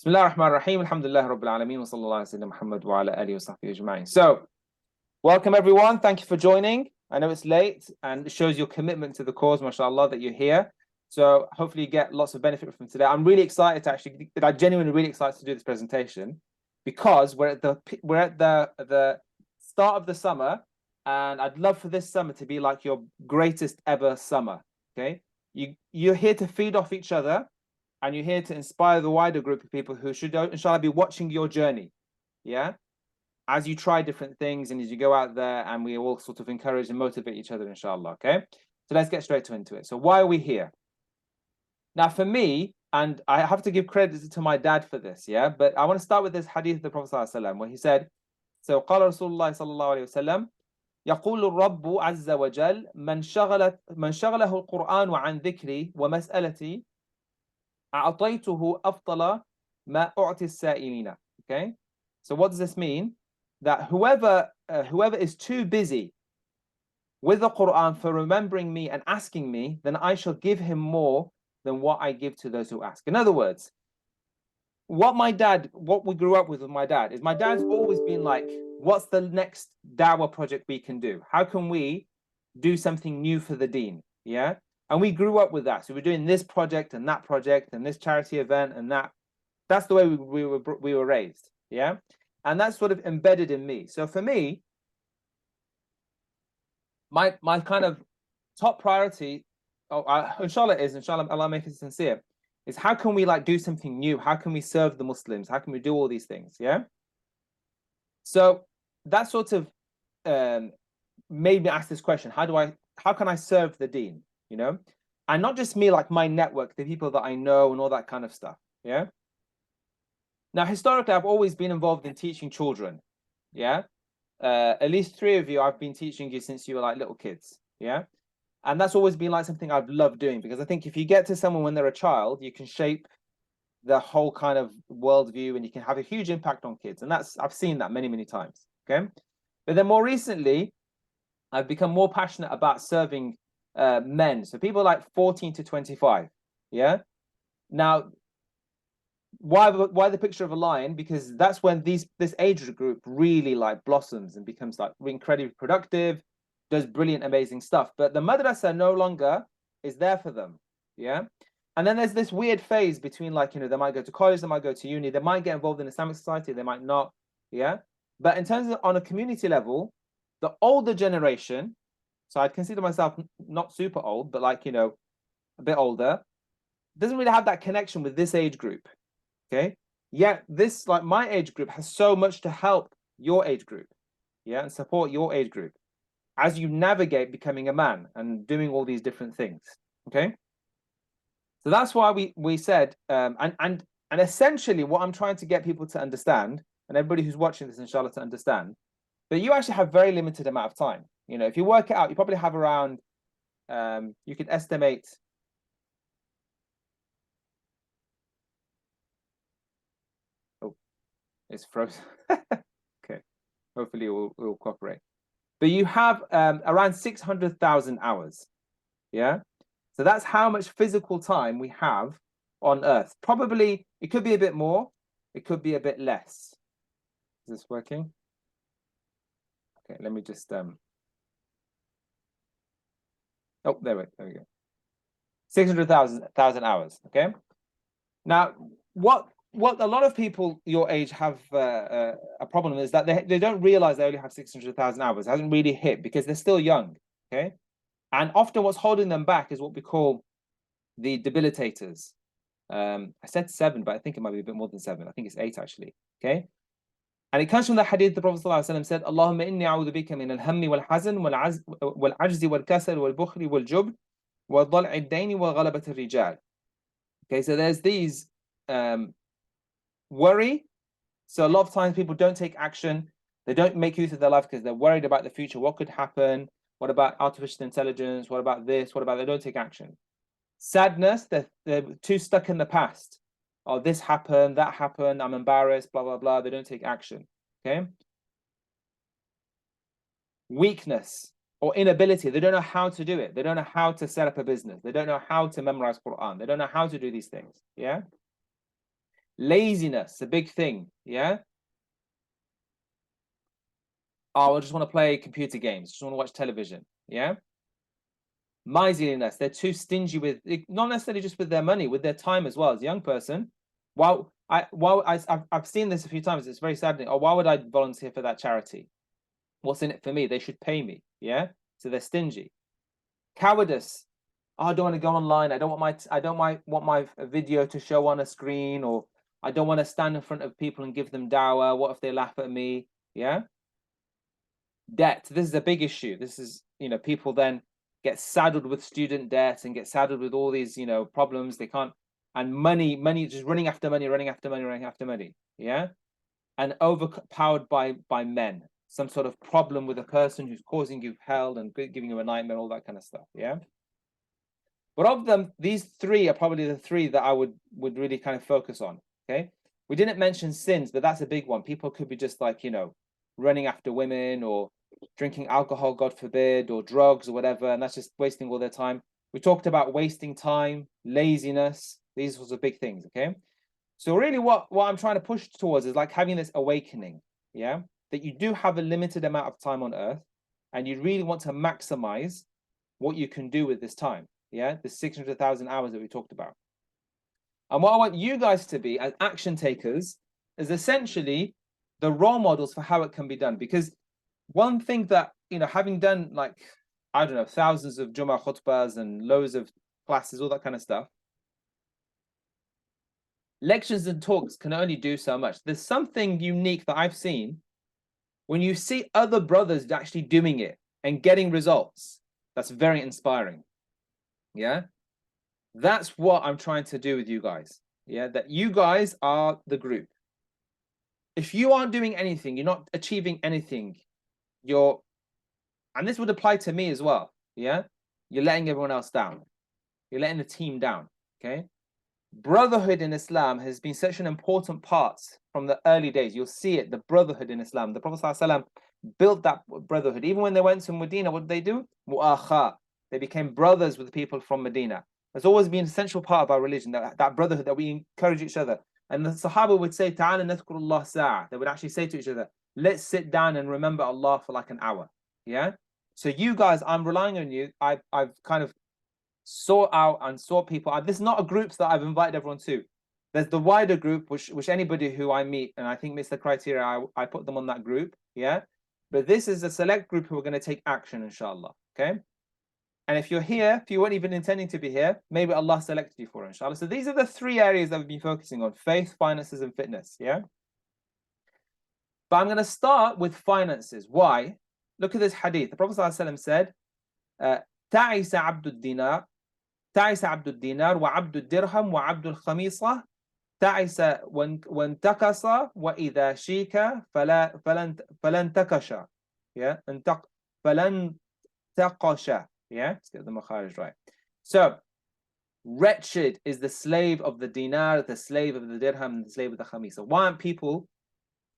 Bismillah ar-Rahman ar-Rahim, alhamdulillah rabbil alameen, wa sallallahu alayhi wa sallam, Muhammad wa ala alihi wa sahbihi ajma'in. So, welcome everyone, thank you for joining. I know it's late and it shows your commitment to the cause, mashallah, that you're here. So hopefully you get lots of benefit from today. I'm really excited to actually, I'm genuinely really excited to do this presentation because we're at the start of the summer, and I'd love for this summer to be like your greatest ever summer, okay? You're here to feed off each other, and you're here to inspire the wider group of people who should, inshallah, be watching your journey, yeah? As you try different things and as you go out there, and we all sort of encourage and motivate each other, inshallah, okay? So let's get straight into it. So why are we here? Now, for me, and I have to give credit to my dad for this, yeah? But I want to start with this hadith of the Prophet ﷺ, where he said, so قال رسول الله صلى الله عليه وسلم يقول الرب عز وجل من شغله القرآن عن ذكري ومسألتي أعطيته أفضل ما أعطي السائلين. Okay, so what does this mean? That whoever is too busy with the Quran for remembering me and asking me, then I shall give him more than what I give to those who ask. In other words, what we grew up with my dad is, my dad's always been like, what's the next dawah project we can do? How can we do something new for the deen? Yeah. And we grew up with that. So we're doing this project and this charity event and that. That's the way we were raised. Yeah. And that's sort of embedded in me. So for me, my kind of top priority, inshallah, Allah make it sincere, is how can we like do something new? How can we serve the Muslims? How can we do all these things? Yeah. So that sort of made me ask this question: how can I serve the deen? You know, and not just me, like my network, the people that I know and all that kind of stuff. Yeah. Now, historically, I've always been involved in teaching children. Yeah. At least 3 of you, I've been teaching you since you were like little kids. Yeah. And that's always been like something I've loved doing, because I think if you get to someone when they're a child, you can shape the whole kind of worldview and you can have a huge impact on kids. And I've seen that many, many times. Okay. But then more recently, I've become more passionate about serving men. So people like 14 to 25. Yeah. Now, why the picture of a lion? Because that's when this age group really like blossoms and becomes like incredibly productive, does brilliant, amazing stuff. But the madrasa no longer is there for them. Yeah. And then there's this weird phase between, like, you know, they might go to college, they might go to uni, they might get involved in Islamic society, they might not. Yeah. But in terms of on a community level, the older generation, so I'd consider myself not super old, but like, you know, a bit older, doesn't really have that connection with this age group. Okay. Yet this, like my age group, has so much to help your age group. Yeah. And support your age group as you navigate becoming a man and doing all these different things. Okay. So that's why we said, and essentially what I'm trying to get people to understand, and everybody who's watching this, inshallah, to understand, that you actually have very limited amount of time. You know, if you work it out, you probably have around, you can estimate. Oh, it's frozen. Okay, hopefully it will cooperate. But you have around 600,000 hours. Yeah. So that's how much physical time we have on Earth. Probably it could be a bit more, it could be a bit less. Is this working? Okay, let me just oh, there we go. 600,000 hours. Okay. Now, what a lot of people your age have a problem is that they don't realize they only have 600,000 hours. It hasn't really hit because they're still young. Okay. And often what's holding them back is what we call the debilitators. I said 7, but I think it might be a bit more than 7. I think it's 8 actually. Okay. And it comes from the hadith the Prophet ﷺ said, Allahumma inni a'udhu bika min al-hammi wal-hazan wal-ajzi wal-kasal wal-bukhli wal-jubn wa-dhal'i ad-daini wa ghalabat al-rijal. Okay, so there's these worry. So a lot of times people don't take action. They don't make use of their life because they're worried about the future. What could happen? What about artificial intelligence? What about this? What about they don't take action? Sadness, they're too stuck in the past. Oh, this happened, that happened, I'm embarrassed, blah, blah, blah. They don't take action. Okay. Weakness or inability, they don't know how to do it. They don't know how to set up a business. They don't know how to memorize Quran. They don't know how to do these things. Yeah. Laziness, a big thing. Yeah. Oh, I just want to play computer games. Just want to watch television. Yeah. Miserliness. They're too stingy with, not necessarily just with their money, with their time as well. As a young person, I've seen this a few times. It's very saddening. Oh, why would I volunteer for that charity? What's in it for me? They should pay me. Yeah. So they're stingy. Cowardice. Oh, I don't want to go online. Want my video to show on a screen, or I don't want to stand in front of people and give them dawah. What if they laugh at me? Yeah. Debt. This is a big issue. This is, people then get saddled with student debt and get saddled with all these, problems. They can't, and money, just running after money, running after money, running after money. Yeah. And overpowered by men. Some sort of problem with a person who's causing you hell and giving you a nightmare, all that kind of stuff. Yeah. But of them, these three are probably the three that I would really kind of focus on. Okay. We didn't mention sins, but that's a big one. People could be just like, running after women or drinking alcohol, God forbid, or drugs or whatever. And that's just wasting all their time. We talked about wasting time, laziness. These were the big things. Okay. So really what I'm trying to push towards is like having this awakening. Yeah. That you do have a limited amount of time on earth and you really want to maximize what you can do with this time. Yeah, the 600,000 hours that we talked about. And what I want you guys to be as action takers is essentially the role models for how it can be done. Because one thing that, having done like, I don't know, thousands of Jummah khutbahs and loads of classes, all that kind of stuff, lectures and talks can only do so much. There's something unique that I've seen when you see other brothers actually doing it and getting results. That's very inspiring. Yeah, that's what I'm trying to do with you guys. Yeah, that you guys are the group. If you aren't doing anything, you're not achieving anything, and this would apply to me as well. Yeah, you're letting everyone else down. You're letting the team down. Okay. Brotherhood in Islam has been such an important part from the early days. You'll see it, the brotherhood in Islam. The Prophet ﷺ built that brotherhood. Even when they went to Medina, what did they do? Mu'akha. They became brothers with the people from Medina. There's always been an essential part of our religion, that brotherhood, that we encourage each other. And the Sahaba would say, Ta'ala nadhkurullah sa'a. They would actually say to each other, let's sit down and remember Allah for like an hour. Yeah? So you guys, I'm relying on you. I've kind of sought out and sought people. This is not a group that I've invited everyone to. There's the wider group, which anybody who I meet, and I think meets the criteria, I put them on that group. Yeah? But this is a select group who are going to take action, inshallah. Okay? And if you're here, if you weren't even intending to be here, maybe Allah selected you for it, inshallah. So these are the three areas that we've been focusing on: faith, finances, and fitness. Yeah. But I'm going to start with finances. Why? Look at this hadith. The Prophet ﷺ said, "Ta'isa abdul dinar, ta'isa abdul dinar, wa abdul dirham, wa abdul khamisa, ta'isa when takasa, wa idha shika, falan takasha." Yeah, and falan taqasha. Yeah, let's get the makharij right. So, wretched is the slave of the dinar, the slave of the dirham, the slave of the khamisa. Why aren't people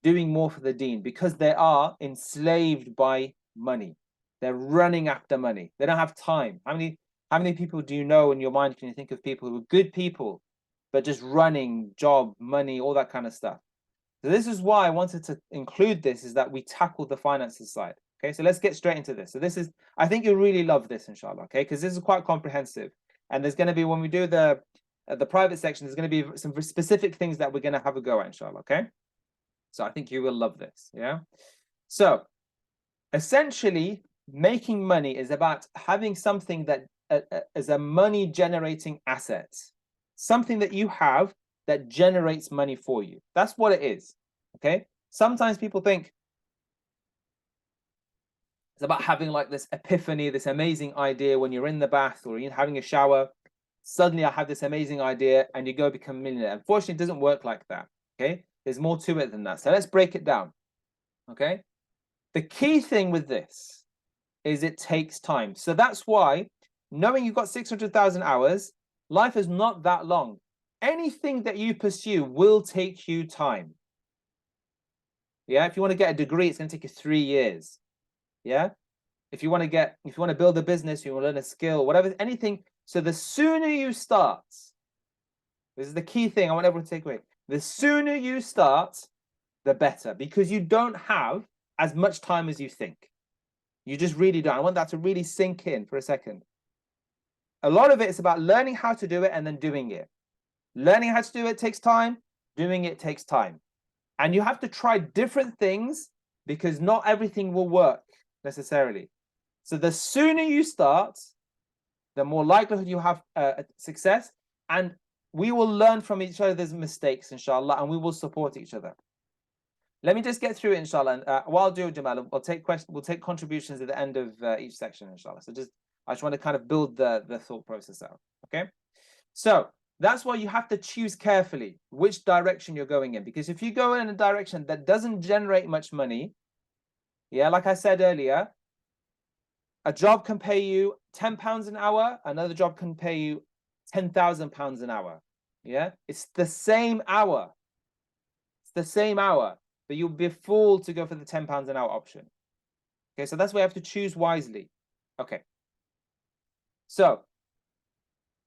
doing more for the deen? Because they are enslaved by money. They're running after money. They don't have time. How many people do you know in your mind? Can you think of people who are good people, but just running, job, money, all that kind of stuff? So this is why I wanted to include this, is that we tackle the finances side. Okay, so let's get straight into this. So this is, I think you'll really love this, inshallah, okay? Because this is quite comprehensive. And there's going to be, when we do the private section, there's going to be some specific things that we're going to have a go at, inshallah, okay? So I think you will love this, yeah? So essentially, making money is about having something that is a money-generating asset. Something that you have that generates money for you. That's what it is, okay? Sometimes people think it's about having like this epiphany, this amazing idea when you're in the bath or you're having a shower. Suddenly I have this amazing idea and you go become a millionaire. Unfortunately, it doesn't work like that, okay? There's more to it than that. So let's break it down, okay? The key thing with this is it takes time. So that's why, knowing you've got 600,000 hours, life is not that long. Anything that you pursue will take you time. Yeah, if you want to get a degree, it's going to take you 3 years. Yeah, if you want to build a business, you want to learn a skill, whatever, anything. So the sooner you start, this is the key thing I want everyone to take away. The sooner you start, the better, because you don't have as much time as you think. You just really don't. I want that to really sink in for a second. A lot of it is about learning how to do it and then doing it. Learning how to do it takes time. Doing it takes time. And you have to try different things because not everything will work necessarily. So the sooner you start, the more likelihood you have success. And we will learn from each other's mistakes, inshallah, and we will support each other. Let me just get through it, inshallah. And what I'll do, Jamal, we'll take questions, we'll take contributions at the end of each section, inshallah. So I just want to kind of build the thought process out. Okay. So that's why you have to choose carefully which direction you're going in, because if you go in a direction that doesn't generate much money, yeah, like I said earlier, a job can pay you £10 an hour, another job can pay you £10,000 an hour. Yeah, it's the same hour. It's the same hour, but you'll be a fool to go for the £10 an hour option. Okay, so that's why you have to choose wisely. Okay. So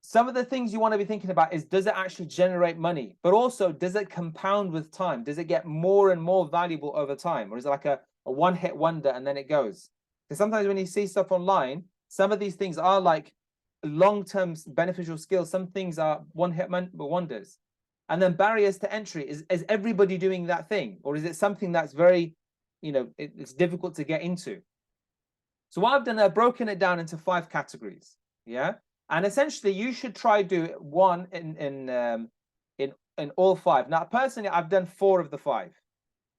some of the things you want to be thinking about is, does it actually generate money? But also, does it compound with time? Does it get more and more valuable over time? Or is it like a one-hit wonder and then it goes? Because sometimes when you see stuff online, some of these things are like long-term beneficial skills. Some things are one-hit wonders. And then barriers to entry. Is everybody doing that thing? Or is it something that's very, it's difficult to get into? So what I've done, I've broken it down into 5 categories. Yeah. And essentially, you should try do one in all 5. Now, personally, I've done 4 of the 5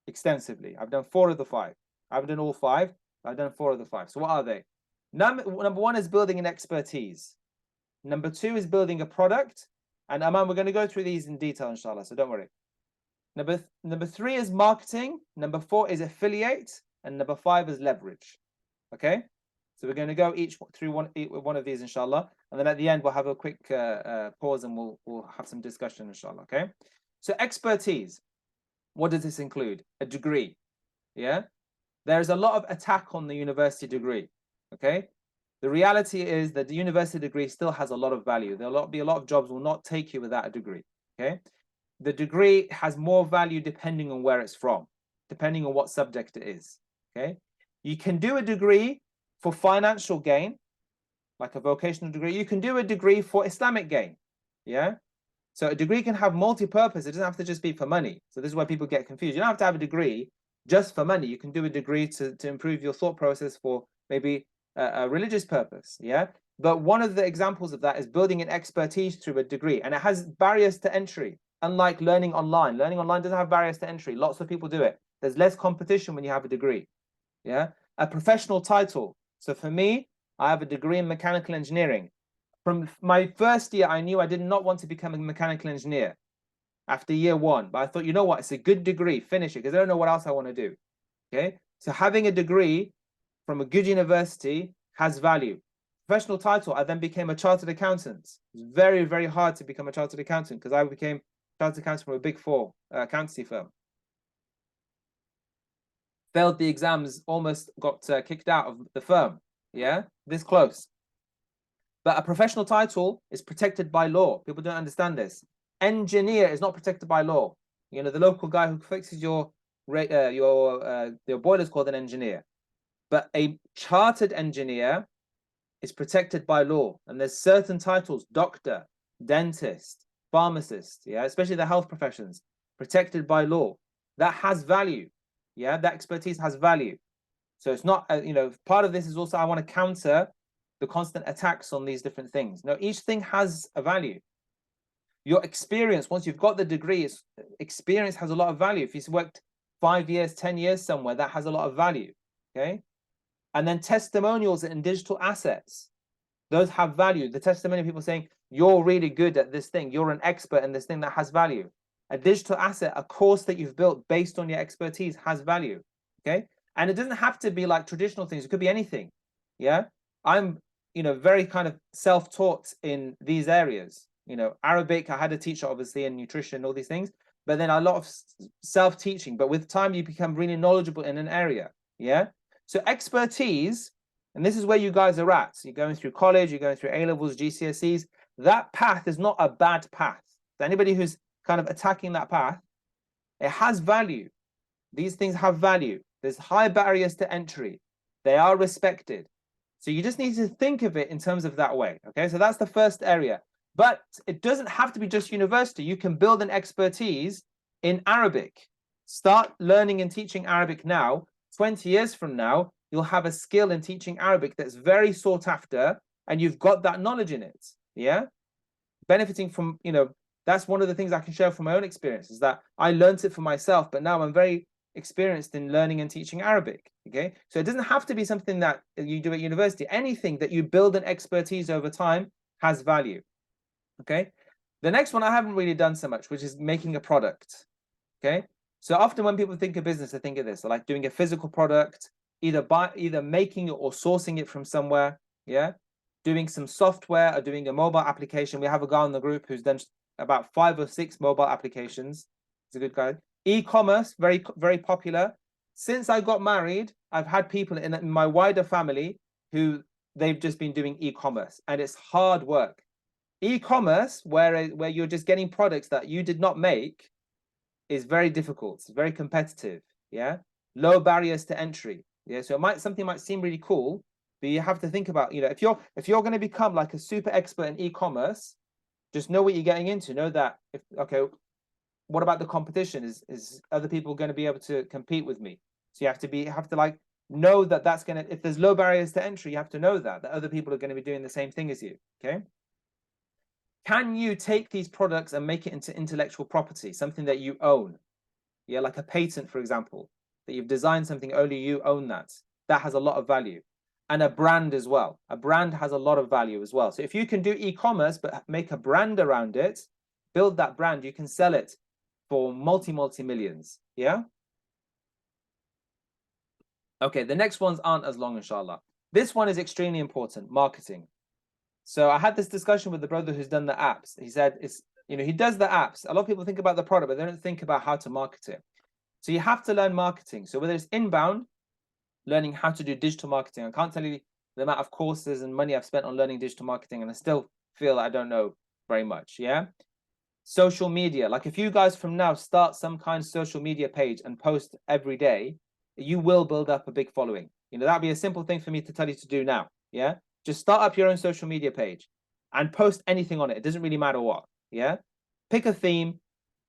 extensively. I've done 4 of the 5. I've done all 5. I've done 4 of the 5. So what are they? Number 1 is building an expertise. Number 2 is building a product. And Aman, we're going to go through these in detail, inshallah. So don't worry. Number 3 is marketing. Number 4 is affiliate. And number 5 is leverage. Okay. So we're going to go through one of these, inshallah. And then at the end, we'll have a quick pause and we'll have some discussion, inshallah. Okay. So expertise. What does this include? A degree. Yeah. There's a lot of attack on the university degree. Okay. The reality is that the university degree still has a lot of value. There'll be a lot of jobs will not take you without a degree. Okay. The degree has more value depending on where it's from, depending on what subject it is. Okay. You can do a degree for financial gain, like a vocational degree. You can do a degree for Islamic gain. Yeah. So a degree can have multi-purpose. It doesn't have to just be for money. So this is why people get confused. You don't have to have a degree just for money. You can do a degree to improve your thought process for maybe a religious purpose. Yeah. But one of the examples of that is building an expertise through a degree, and it has barriers to entry. Unlike learning online. Learning online doesn't have barriers to entry. Lots of people do it. There's less competition when you have a degree. Yeah. A professional title. So for me, I have a degree in mechanical engineering. From my first year, I knew I did not want to become a mechanical engineer after year 1. But I thought, you know what? It's a good degree. Finish it, because I don't know what else I want to do. Okay. So having a degree from a good university has value. Professional title, I then became a chartered accountant. It's very, very hard to become a chartered accountant because I became a chartered accountant from a Big 4 accountancy firm. Failed the exams, almost got kicked out of the firm. Yeah, this close. But a professional title is protected by law. People don't understand this. Engineer is not protected by law. You know, the local guy who fixes your boiler is called an engineer. But a chartered engineer is protected by law. And there's certain titles, doctor, dentist, pharmacist, yeah, especially the health professions, protected by law. That has value. Yeah, that expertise has value. So it's not, part of this is also I want to counter the constant attacks on these different things. No, each thing has a value. Your experience, once you've got the degree, experience has a lot of value. If you've worked 5 years, 10 years somewhere, that has a lot of value. Okay. And then testimonials and digital assets, those have value. The testimonial, people saying, you're really good at this thing. You're an expert in this thing, that has value. A digital asset, a course that you've built based on your expertise, has value. Okay. And it doesn't have to be like traditional things. It could be anything. Yeah. I'm, very kind of self-taught in these areas. Arabic, I had a teacher, obviously, and nutrition, all these things. But then a lot of self-teaching. But with time, you become really knowledgeable in an area. Yeah. So expertise, and this is where you guys are at. So you're going through college, you're going through A-levels, GCSEs. That path is not a bad path. So anybody who's kind of attacking that path, it has value. These things have value. There's high barriers to entry. They are respected. So you just need to think of it in terms of that way. Okay, so that's the first area. But it doesn't have to be just university. You can build an expertise in Arabic. Start learning and teaching Arabic now. 20 years from now, you'll have a skill in teaching Arabic that's very sought after, and you've got that knowledge in it. Yeah, benefiting from, that's one of the things I can share from my own experience, is that I learned it for myself, but now I'm very experienced in learning and teaching Arabic. Okay, so it doesn't have to be something that you do at university. Anything that you build an expertise over time has value. Okay, the next one I haven't really done so much, which is making a product. Okay, so often when people think of business, they think of this, like doing a physical product, either making it or sourcing it from somewhere. Yeah, doing some software or doing a mobile application. We have a guy in the group who's done about 5 or 6 mobile applications. He's a good guy. E-commerce, very, very popular. Since I got married, I've had people in my wider family who they've just been doing e-commerce, and it's hard work. E-commerce, where you're just getting products that you did not make, is very difficult. It's very competitive. Yeah, low barriers to entry. Yeah, so something might seem really cool, but you have to think about, if you're going to become like a super expert in e-commerce, just know what you're getting into. Know that what about the competition? Is other people going to be able to compete with me? So you have to like know that that's going to, if there's low barriers to entry, you have to know that other people are going to be doing the same thing as you. Okay. Can you take these products and make it into intellectual property, something that you own? Yeah, like a patent, for example, that you've designed something, only you own that. That has a lot of value. And a brand as well. A brand has a lot of value as well. So if you can do e-commerce, but make a brand around it, build that brand, you can sell it for multi-millions. Yeah. Okay, the next ones aren't as long, inshallah. This one is extremely important, marketing. So I had this discussion with the brother who's done the apps. He said he does the apps. A lot of people think about the product, but they don't think about how to market it. So you have to learn marketing. So whether it's inbound, learning how to do digital marketing. I can't tell you the amount of courses and money I've spent on learning digital marketing, and I still feel I don't know very much. Yeah. Social media. Like if you guys from now start some kind of social media page and post every day, you will build up a big following. That'd be a simple thing for me to tell you to do now. Yeah. Just start up your own social media page and post anything on it. It doesn't really matter what. Yeah. Pick a theme,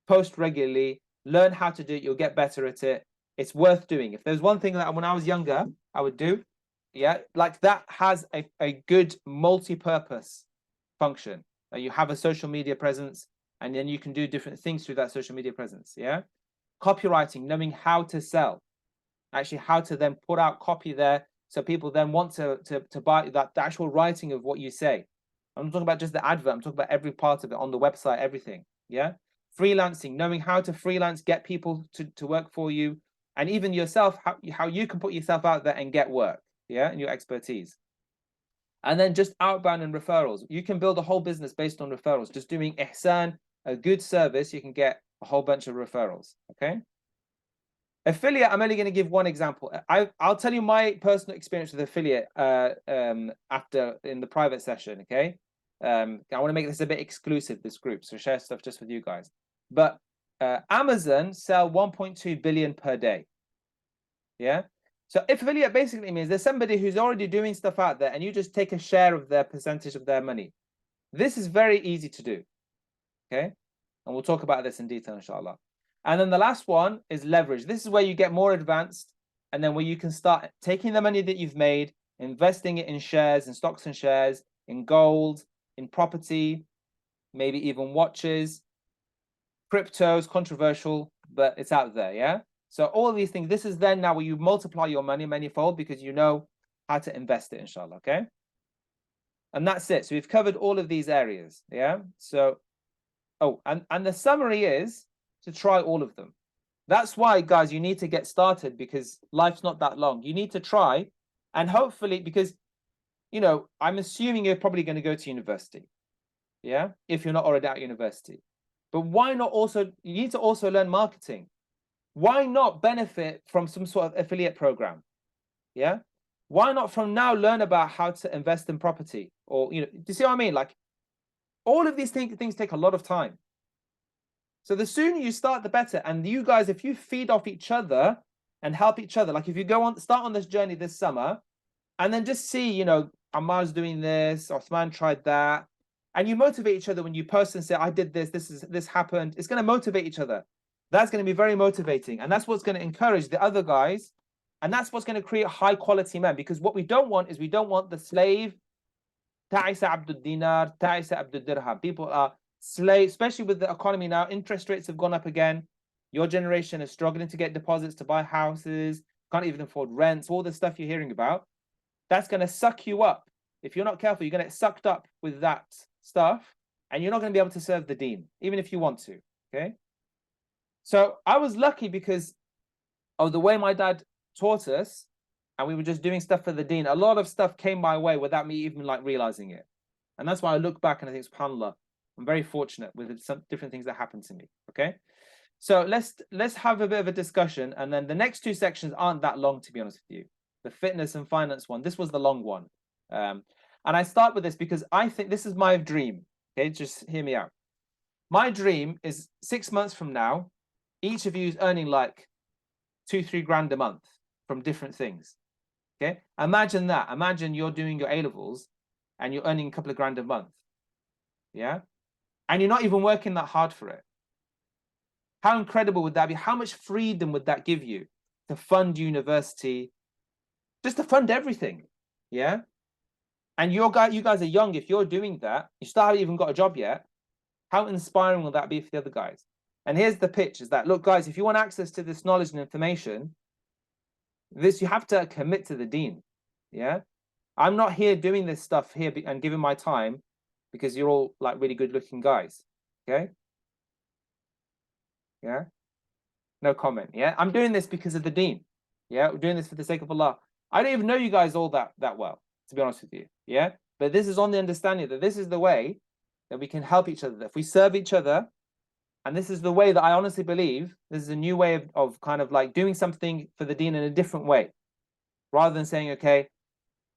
post regularly, learn how to do it. You'll get better at it. It's worth doing. If there's one thing that when I was younger, I would do, yeah, like that has a good multi-purpose function. You have a social media presence, and then you can do different things through that social media presence. Yeah. Copywriting, knowing how to sell, actually how to then put out copy there, so people then want to buy that, the actual writing of what you say. I'm not talking about just the advert. I'm talking about every part of it on the website, everything. Yeah. Freelancing, knowing how to freelance, get people to work for you, and even yourself, how you can put yourself out there and get work. Yeah. And your expertise. And then just outbound and referrals. You can build a whole business based on referrals. Just doing ihsan, a good service, you can get a whole bunch of referrals. Okay. Affiliate, I'm only going to give one example. I'll tell you my personal experience with affiliate after in the private session. Okay, I want to make this a bit exclusive, this group, so share stuff just with you guys. But Amazon sell 1.2 billion per day. Yeah, so affiliate basically means there's somebody who's already doing stuff out there, and you just take a share of their percentage of their money. This is very easy to do. Okay, and we'll talk about this in detail, inshallah. And then the last one is leverage. This is where you get more advanced, and then where you can start taking the money that you've made, investing it in shares, in stocks and shares, in gold, in property, maybe even watches, cryptos, controversial, but it's out there, yeah? So all of these things, this is then now where you multiply your money manifold because you know how to invest it, inshallah, okay? And that's it. So we've covered all of these areas, yeah? So, and the summary is, to try all of them. That's why, guys, you need to get started, because life's not that long. You need to try, and hopefully, because, I'm assuming you're probably going to go to university, yeah, if you're not already at university. But why not also, you need to also learn marketing. Why not benefit from some sort of affiliate program? Yeah. Why not from now learn about how to invest in property? Or, do you see what I mean? Like, all of these things take a lot of time. So the sooner you start, the better. And you guys, if you feed off each other and help each other, like if you start on this journey this summer, and then just see, you know, Ammar's doing this, Osman tried that, and you motivate each other when you post and say, I did this, this happened. It's going to motivate each other. That's going to be very motivating. And that's what's going to encourage the other guys. And that's what's going to create high quality men. Because what we don't want is we don't want the slave, ta'isa abdul dinar, ta'isa abdul dirham. People are slaves, especially with the economy now. Interest rates have gone up again. Your generation is struggling to get deposits to buy houses, can't even afford rents, all the stuff you're hearing about. That's going to suck you up. If you're not careful, you're going to get sucked up with that stuff, and you're not going to be able to serve the deen, even if you want to. Okay. So I was lucky because of the way my dad taught us, and we were just doing stuff for the deen. A lot of stuff came my way without me even like realizing it. And that's why I look back and I think, subhanAllah, I'm very fortunate with some different things that happened to me. Okay. So let's have a bit of a discussion. And then the next two sections aren't that long, to be honest with you. The fitness and finance one, this was the long one. And I start with this because I think this is my dream. Okay, just hear me out. My dream is 6 months from now, each of you is earning like 2-3 grand a month from different things. Okay, imagine that. Imagine you're doing your A-levels and you're earning a couple of grand a month. Yeah, and you're not even working that hard for it. How incredible would that be? How much freedom would that give you to fund university, just to fund everything? Yeah. And you guys are young. If you're doing that, you still haven't even got a job yet. How inspiring will that be for the other guys? And here's the pitch: is that, look, guys, if you want access to this knowledge and information, you have to commit to the deen. Yeah. I'm not here doing this stuff here and giving my time because you're all like really good looking guys. Okay. Yeah. No comment. Yeah. I'm doing this because of the deen. Yeah. We're doing this for the sake of Allah. I don't even know you guys all that well, to be honest with you. Yeah. But this is on the understanding that this is the way that we can help each other. If we serve each other, and this is the way that I honestly believe, this is a new way of kind of like doing something for the deen in a different way. Rather than saying, okay,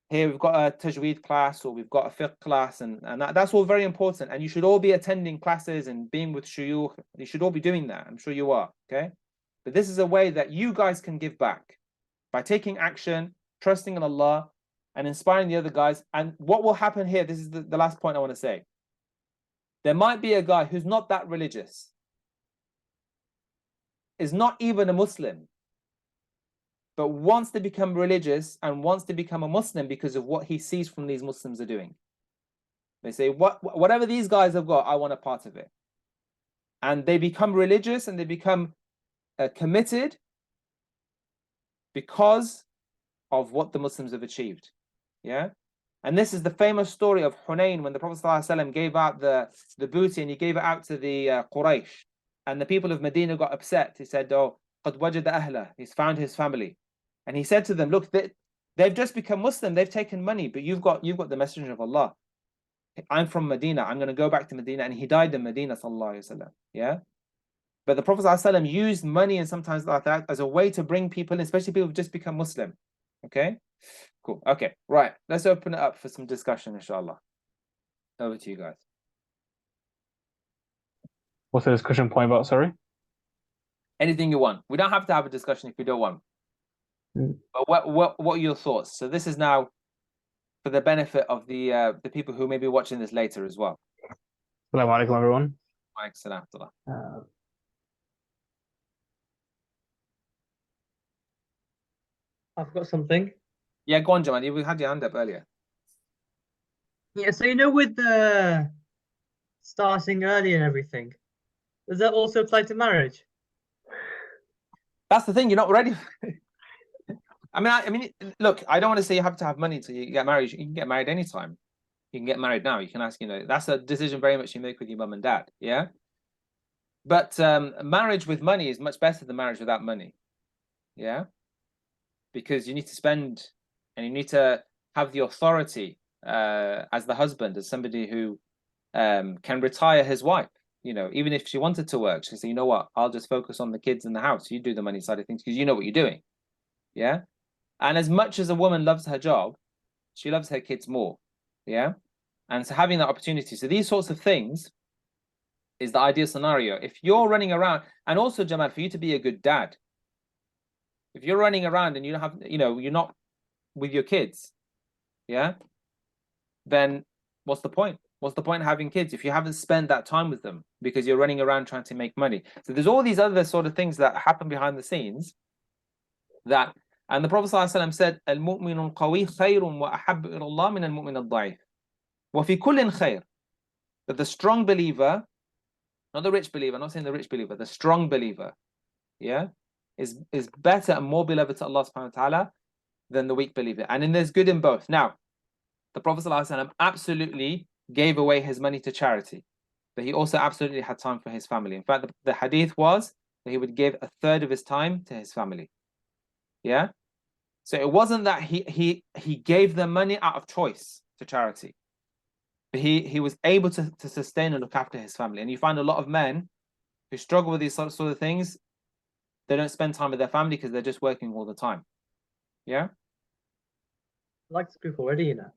here we've got a tajweed class or we've got a fiqh class, and that's all very important. And you should all be attending classes and being with shuyukh. You should all be doing that. I'm sure you are. Okay. But this is a way that you guys can give back by taking action, trusting in Allah, and inspiring the other guys. And what will happen here, this is the last point I want to say. There might be a guy who's not that religious, is not even a Muslim, but wants to become religious and wants to become a Muslim because of what he sees from these Muslims are doing. They say, whatever these guys have got, I want a part of it. And they become religious and they become committed because of what the Muslims have achieved. Yeah. And this is the famous story of Hunayn, when the Prophet ﷺ gave out the booty and he gave it out to the Quraysh. And the people of Medina got upset. He said, oh, قَدْ وَجَدَ أَهْلَهُ. He's found his family. And he said to them, look, they've just become Muslim. They've taken money, but you've got the messenger of Allah. I'm from Medina. I'm going to go back to Medina. And he died in Medina, sallallahu alaihi wasallam. Yeah. But the Prophet ﷺ used money and sometimes like that as a way to bring people in, especially people who've just become Muslim. Okay. Cool. Okay. Right. Let's open it up for some discussion, inshallah. Over to you guys. What's the discussion point about? Sorry. Anything you want. We don't have to have a discussion if you don't want. But what are your thoughts? So this is now for the benefit of the people who may be watching this later as well. Assalamu alaikum, everyone. I've got something. Yeah, go on, Jamal. You had your hand up earlier. Yeah, so you know, with the starting early and everything, does that also apply to marriage? That's the thing. You're not ready. I mean, look. I don't want to say you have to have money to get married. You can get married anytime. You can get married now. You can ask. That's a decision very much you make with your mum and dad. Yeah. But marriage with money is much better than marriage without money. Yeah. Because you need to spend, and you need to have the authority as the husband, as somebody who can retire his wife. Even if she wanted to work, she can say, you know what, I'll just focus on the kids in the house. You do the money side of things because you know what you're doing. Yeah. And as much as a woman loves her job, she loves her kids more. Yeah. And so having that opportunity. So these sorts of things, is the ideal scenario. If you're running around, and also Jamal, for you to be a good dad, if you're running around and you don't have, you're not with your kids, yeah, then what's the point? What's the point of having kids if you haven't spent that time with them because you're running around trying to make money? So there's all these other sort of things that happen behind the scenes that, and the Prophet ﷺ said, "Al-mu'minu al-qawi khayrun wa ahabbu ila Allah min al-mu'min al-da'if." Wa fi kullin khayr. That the strong believer, not the rich believer, I'm not saying the rich believer, the strong believer, yeah, is better and more beloved to Allah subhanahu wa ta'ala than the weak believer. And then there's good in both. Now, the Prophet ﷺ absolutely gave away his money to charity, but he also absolutely had time for his family. In fact, the hadith was that he would give a third of his time to his family. Yeah. So it wasn't that he gave the money out of choice to charity, but he was able to sustain and look after his family. And you find a lot of men who struggle with these sort of things, they don't spend time with their family because they're just working all the time. Yeah. I like this group already, you know.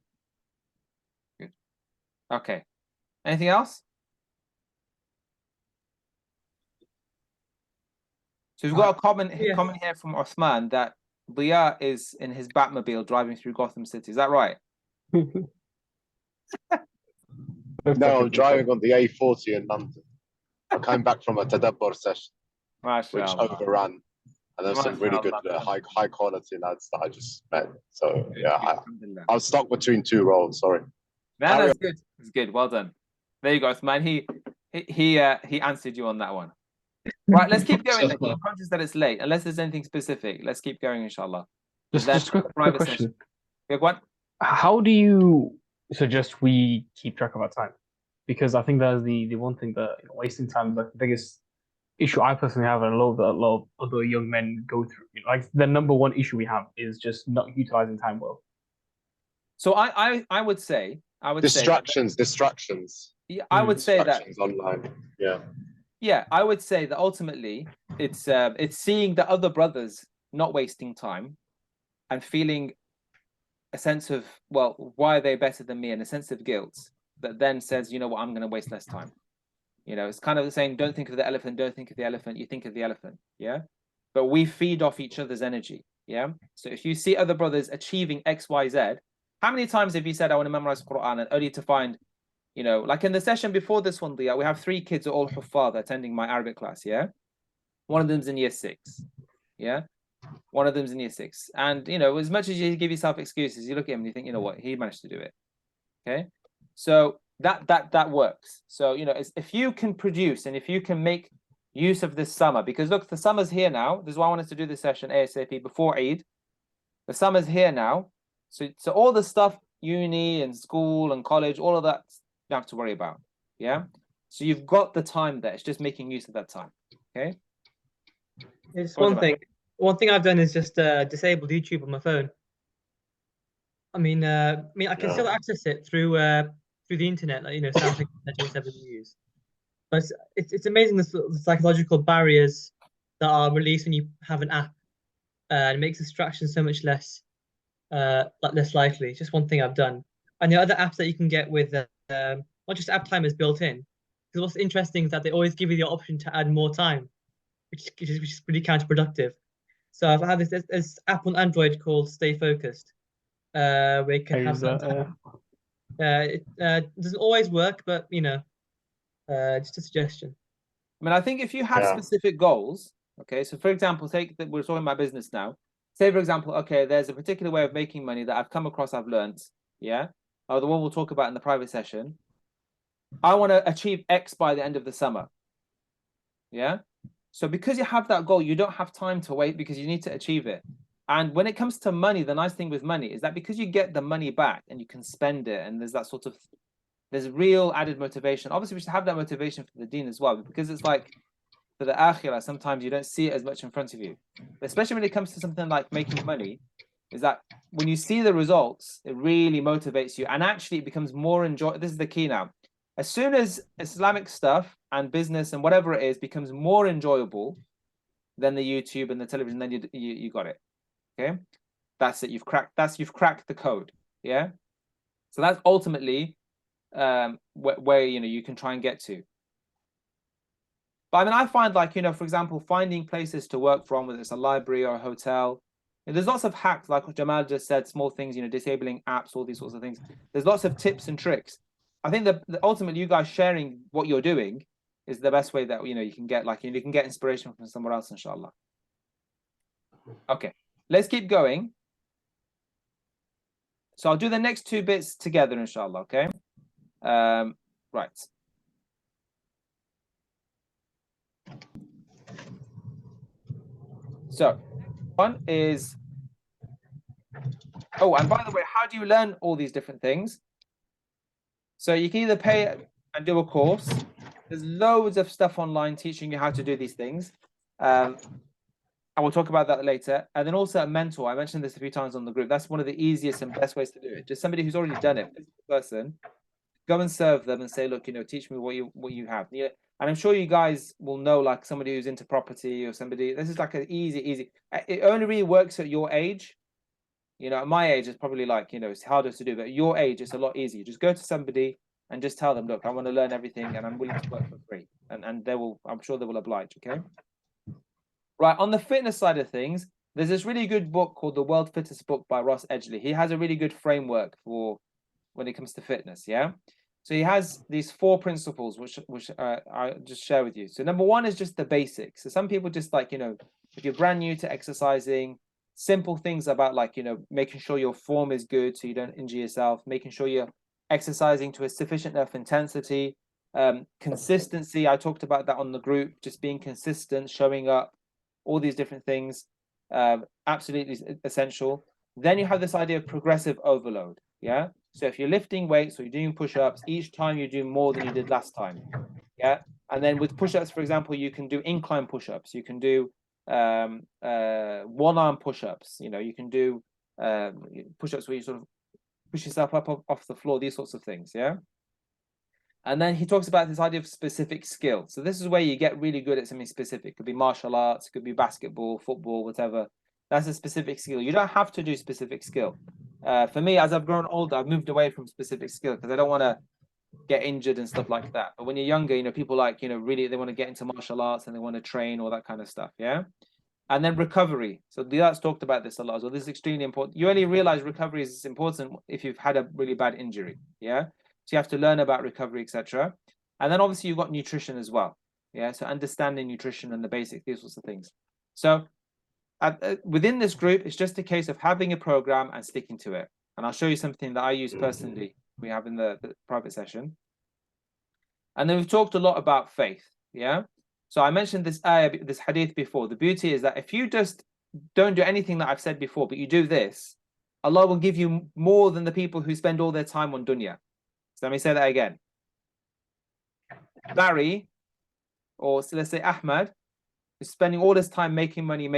Good. Okay. Anything else? So we've got a comment here from Osman that Diya is in his Batmobile driving through Gotham City. Is that right? No, I'm driving on the A40 in London. I came back from a Tadabbur session, which overran. And there's some really good high quality lads that I just met. So yeah, I was stuck between two roles. Sorry. No, that's good. It's good. Well done. There you go, Osman. He answered you on that one. Right, let's keep going. I'm conscious that it's late. Unless there's anything specific, let's keep going, inshallah. Just a quick question. Yeah, what? How do you suggest we keep track of our time? Because I think that's the one thing that wasting time is like the biggest issue I personally have, and a lot of other young men go through. Like the number one issue we have is just not utilizing time well. So I would say distractions. Yeah, I would say that online. Yeah. Yeah, I would say that ultimately it's seeing the other brothers not wasting time and feeling a sense of, well, why are they better than me, and a sense of guilt that then says, you know what, I'm going to waste less time. It's kind of saying, don't think of the elephant, don't think of the elephant, you think of the elephant, yeah? But we feed off each other's energy, yeah? So if you see other brothers achieving X, Y, Z, how many times have you said, I want to memorize Quran, and only to find, like in the session before this one, we have 3 kids who are all Huffaz attending my Arabic class, yeah? One of them's in year 6, yeah? One of them's in year 6. And, as much as you give yourself excuses, you look at him and you think, you know what, he managed to do it, okay? So that works. So, if you can produce and if you can make use of this summer, because look, the summer's here now. This is why I wanted to do this session ASAP before Eid. The summer's here now. So all the stuff, uni and school and college, all of that, you don't have to worry about, yeah? So you've got the time there. It's just making use of that time, okay? It's one thing. One thing I've done is just disabled YouTube on my phone. I mean, I can still access it through the internet, like Samsung whatever you use. But it's amazing the psychological barriers that are released when you have an app. It makes distraction so much less likely. It's just one thing I've done. And the other apps that you can get with not just app timers built in. Because what's interesting is that they always give you the option to add more time, which is pretty counterproductive. So I've had this app on Android called Stay Focused, where you can have some time. It doesn't always work, but just a suggestion. I mean, I think if you have specific goals, okay, so for example, take that we're talking about business now. Say, for example, okay, there's a particular way of making money that I've come across, I've learned, yeah, or the one we'll talk about in the private session. I want to achieve X by the end of the summer, yeah. So because you have that goal, you don't have time to wait because you need to achieve it. And when it comes to money, the nice thing with money is that because you get the money back and you can spend it, and there's that sort of, there's real added motivation. Obviously, we should have that motivation for the deen as well, because it's like for the akhirah, sometimes you don't see it as much in front of you. But especially when it comes to something like making money, is that when you see the results, it really motivates you. And actually, it becomes more enjoyable. This is the key now. As soon as Islamic stuff and business and whatever it is becomes more enjoyable than the YouTube and the television, then you got it. Okay, that's it. You've cracked the code. Yeah. So that's ultimately where you can try and get to. But I mean, I find like, for example, finding places to work from, whether it's a library or a hotel, there's lots of hacks, like Jamal just said, small things, disabling apps, all these sorts of things. There's lots of tips and tricks. I think that ultimately you guys sharing what you're doing is the best way that, you can get you can get inspiration from somewhere else, inshallah. Okay, let's keep going. So I'll do the next two bits together, inshallah, okay? Right. So one is, oh, and by the way, how do you learn all these different things? So you can either pay and do a course. There's loads of stuff online teaching you how to do these things. And we'll talk about that later. And then also a mentor. I mentioned this a few times on the group. That's one of the easiest and best ways to do it. Just somebody who's already done it, person, go and serve them and say, look, teach me what you have. Yeah. And I'm sure you guys will know, like somebody who's into property or somebody. This is like an easy. It only really works at your age. At my age, it's probably like, it's harder to do. But at your age, it's a lot easier. Just go to somebody and just tell them, look, I want to learn everything and I'm willing to work for free. And I'm sure they will oblige. Okay. Right. On the fitness side of things, there's this really good book called The World Fittest Book by Ross Edgley. He has a really good framework for when it comes to fitness. Yeah. So he has these 4 principles, which I just share with you. So number 1 is just the basics. So some people just like, if you're brand new to exercising, simple things about like, making sure your form is good so you don't injure yourself, making sure you're exercising to a sufficient enough intensity, consistency. I talked about that on the group, just being consistent, showing up, all these different things, absolutely essential. Then you have this idea of progressive overload. Yeah. So if you're lifting weights or you're doing push-ups, each time you do more than you did last time. Yeah. And then with push-ups, for example, you can do incline push-ups. You can do one-arm push-ups. You can do push-ups where you sort of push yourself up off the floor, these sorts of things. Yeah. And then he talks about this idea of specific skill. So this is where you get really good at something specific. It could be martial arts, it could be basketball, football, whatever. That's a specific skill. You don't have to do specific skill. For me, as I've grown older, I've moved away from specific skill because I don't want to get injured and stuff like that. But when you're younger, people like, really, they want to get into martial arts and they want to train, all that kind of stuff. Yeah. And then recovery. So Diat's talked about this a lot as well. This is extremely important. You only realize recovery is important if you've had a really bad injury. Yeah. So you have to learn about recovery, etc. And then obviously you've got nutrition as well. Yeah. So understanding nutrition and the basics, these sorts of things. So within this group, it's just a case of having a program and sticking to it. And I'll show you something that I use personally. We have in the private session. And then we've talked a lot about faith. Yeah. So I mentioned this hadith before. The beauty is that if you just don't do anything that I've said before, but you do this, Allah will give you more than the people who spend all their time on dunya. So let me say that again. Barry, or so let's say Ahmad, is spending all his time making money.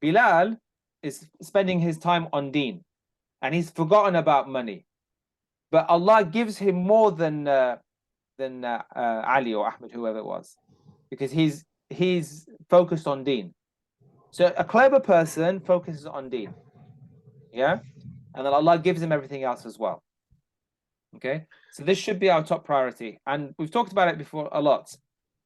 Bilal is spending his time on deen, and he's forgotten about money. But Allah gives him more than Ali or Ahmed, whoever it was, because he's focused on deen. So a clever person focuses on deen, yeah, and then Allah gives him everything else as well. Okay, so this should be our top priority, and we've talked about it before a lot.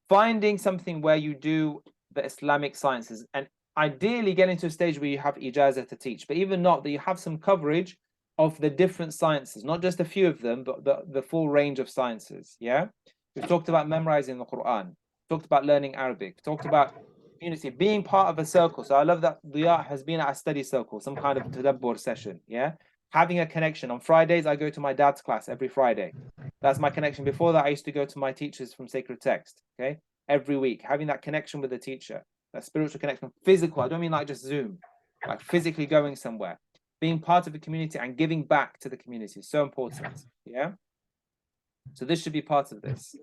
Finding something where you do the Islamic sciences, and ideally getting to a stage where you have ijazah to teach, but even not, that you have some coverage of the different sciences, not just a few of them, but the full range of sciences. Yeah, we've talked about memorizing the Quran, talked about learning Arabic, talked about community, being part of a circle. So I love that Diya has been at a study circle, some kind of tadabbur session. Yeah, having a connection. On Fridays, I go to my dad's class every Friday. That's my connection. Before that, I used to go to my teachers from Sacred Text, okay, every week, having that connection with the teacher, that spiritual connection, physical. I don't mean like just Zoom, like physically going somewhere, being part of the community and giving back to the community is so important, yeah? So this should be part of this.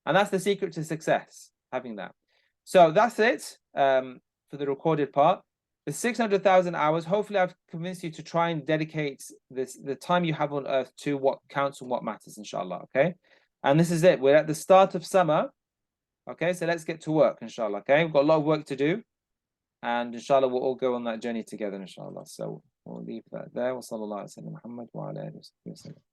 And that's the secret to success, having that. So that's it for the recorded part. The 600,000 hours, hopefully I've convinced you to try and dedicate the time you have on earth to what counts and what matters, inshallah, okay? And this is it. We're at the start of summer, okay? So let's get to work, inshallah, okay? We've got a lot of work to do. And inshallah, we'll all go on that journey together, inshallah. So we'll leave that there. Wa sallallahu alaihi wa sallam Muhammad wa ala alihi wa sallam.